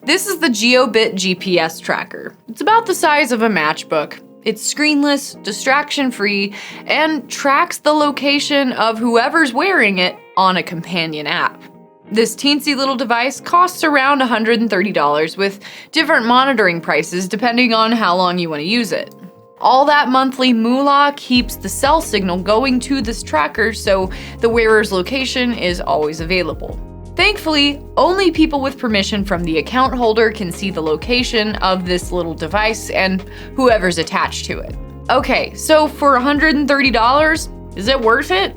This is the GeoBit GPS tracker. It's about the size of a matchbook. It's screenless, distraction-free, and tracks the location of whoever's wearing it on a companion app. This teensy little device costs around $130 with different monitoring prices depending on how long you want to use it. All that monthly moolah keeps the cell signal going to this tracker so the wearer's location is always available. Thankfully, only people with permission from the account holder can see the location of this little device and whoever's attached to it. Okay, so for $130, is it worth it?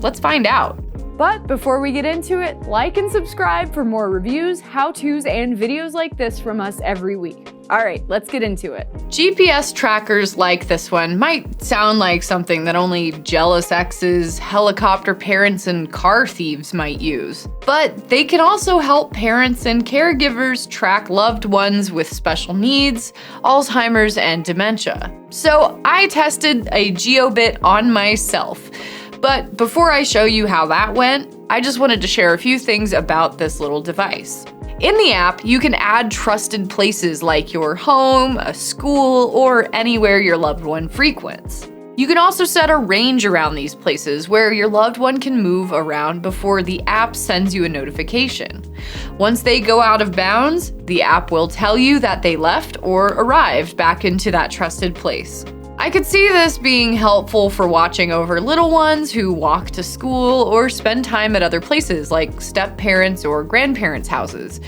Let's find out. But before we get into it, like and subscribe for more reviews, how-tos, and videos like this from us every week. All right, let's get into it. GPS trackers like this one might sound like something that only jealous exes, helicopter parents, and car thieves might use. But they can also help parents and caregivers track loved ones with special needs, Alzheimer's, and dementia. So I tested a GeoBit on myself. But before I show you how that went, I just wanted to share a few things about this little device. In the app, you can add trusted places like your home, a school, or anywhere your loved one frequents. You can also set a range around these places where your loved one can move around before the app sends you a notification. Once they go out of bounds, the app will tell you that they left or arrived back into that trusted place. I could see this being helpful for watching over little ones who walk to school or spend time at other places like step-parents or grandparents' houses.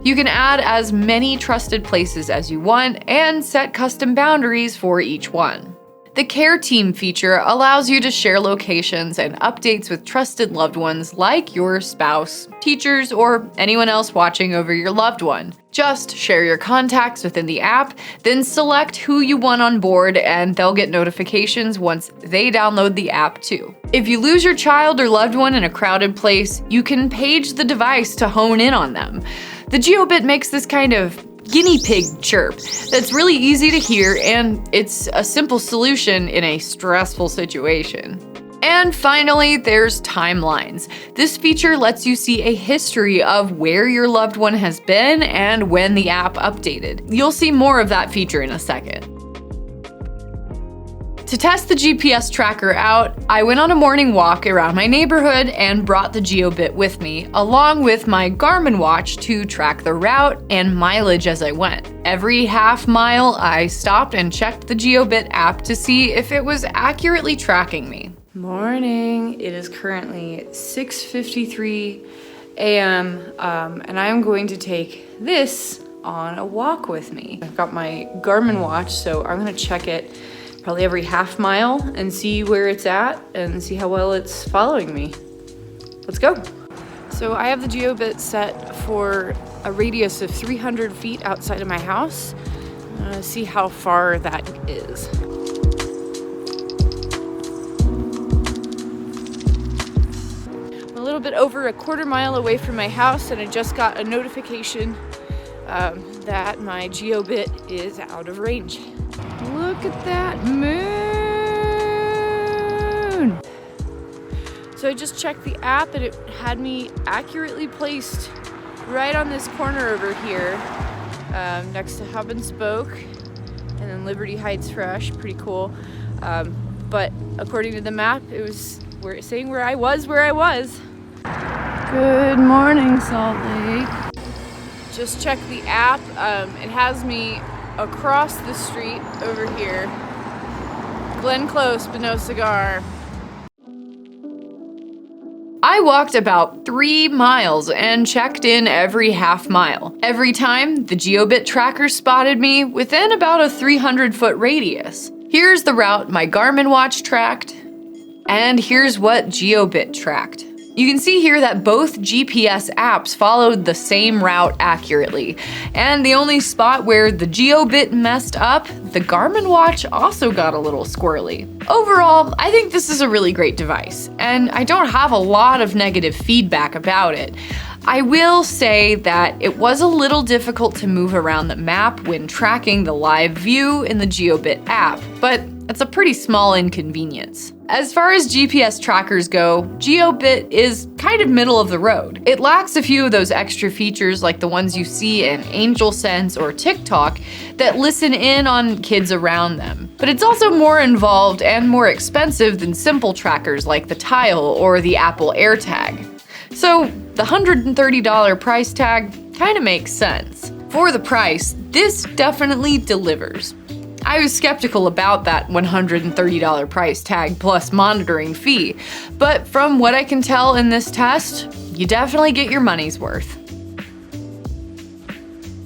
You can add as many trusted places as you want and set custom boundaries for each one. The Care Team feature allows you to share locations and updates with trusted loved ones like your spouse, teachers, or anyone else watching over your loved one. Just share your contacts within the app, then select who you want on board, and they'll get notifications once they download the app too. If you lose your child or loved one in a crowded place, you can page the device to hone in on them. The GeoBit makes this kind of guinea pig chirp that's really easy to hear, and it's a simple solution in a stressful situation. And finally, there's timelines. This feature lets you see a history of where your loved one has been and when the app updated. You'll see more of that feature in a second. To test the GPS tracker out, I went on a morning walk around my neighborhood and brought the GeoBit with me, along with my Garmin watch to track the route and mileage as I went. Every half mile, I stopped and checked the GeoBit app to see if it was accurately tracking me. Morning, it is currently 6:53 a.m. And I'm going to take this on a walk with me. I've got my Garmin watch, so I'm gonna check it probably every half mile and see where it's at and see how well it's following me. Let's go. So I have the GeoBit set for a radius of 300 feet outside of my house. I'm gonna see how far that is. I'm a little bit over a quarter mile away from my house, and I just got a notification that my GeoBit is out of range. Look at that moon! So I just checked the app and it had me accurately placed right on this corner over here, next to Hub and Spoke, and then Liberty Heights Fresh, pretty cool. But according to the map, it was saying where I was. Good morning, Salt Lake. Just checked the app. It has me across the street over here. Glen Close, but no cigar. I walked about 3 miles and checked in every half mile. Every time, the GeoBit tracker spotted me within about a 300-foot radius. Here's the route my Garmin watch tracked, and here's what GeoBit tracked. You can see here that both GPS apps followed the same route accurately, and the only spot where the GeoBit messed up, the Garmin watch also got a little squirrely. Overall, I think this is a really great device, and I don't have a lot of negative feedback about it. I will say that it was a little difficult to move around the map when tracking the live view in the GeoBit app, but That's a pretty small inconvenience. As far as GPS trackers go, Jiobit is kind of middle of the road. It lacks a few of those extra features like the ones you see in AngelSense or TikTok that listen in on kids around them. But it's also more involved and more expensive than simple trackers like the Tile or the Apple AirTag. So the $130 price tag kind of makes sense. For the price, this definitely delivers. I was skeptical about that $130 price tag plus monitoring fee, but from what I can tell in this test, you definitely get your money's worth.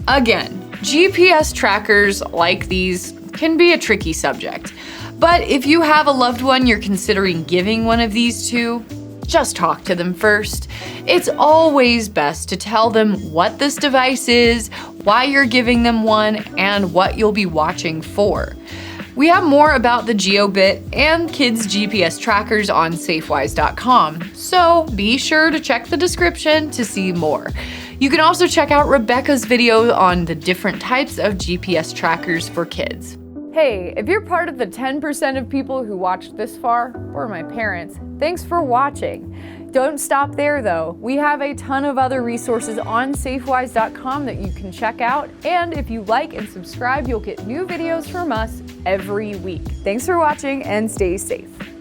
Again, GPS trackers like these can be a tricky subject, but if you have a loved one you're considering giving one of these to, just talk to them first. It's always best to tell them what this device is, why you're giving them one, and what you'll be watching for. We have more about the Jiobit and kids' GPS trackers on Safewise.com, so be sure to check the description to see more. You can also check out Rebecca's video on the different types of GPS trackers for kids. Hey, if you're part of the 10% of people who watched this far, or my parents, thanks for watching. Don't stop there though. We have a ton of other resources on Safewise.com that you can check out, and if you like and subscribe, you'll get new videos from us every week. Thanks for watching and stay safe.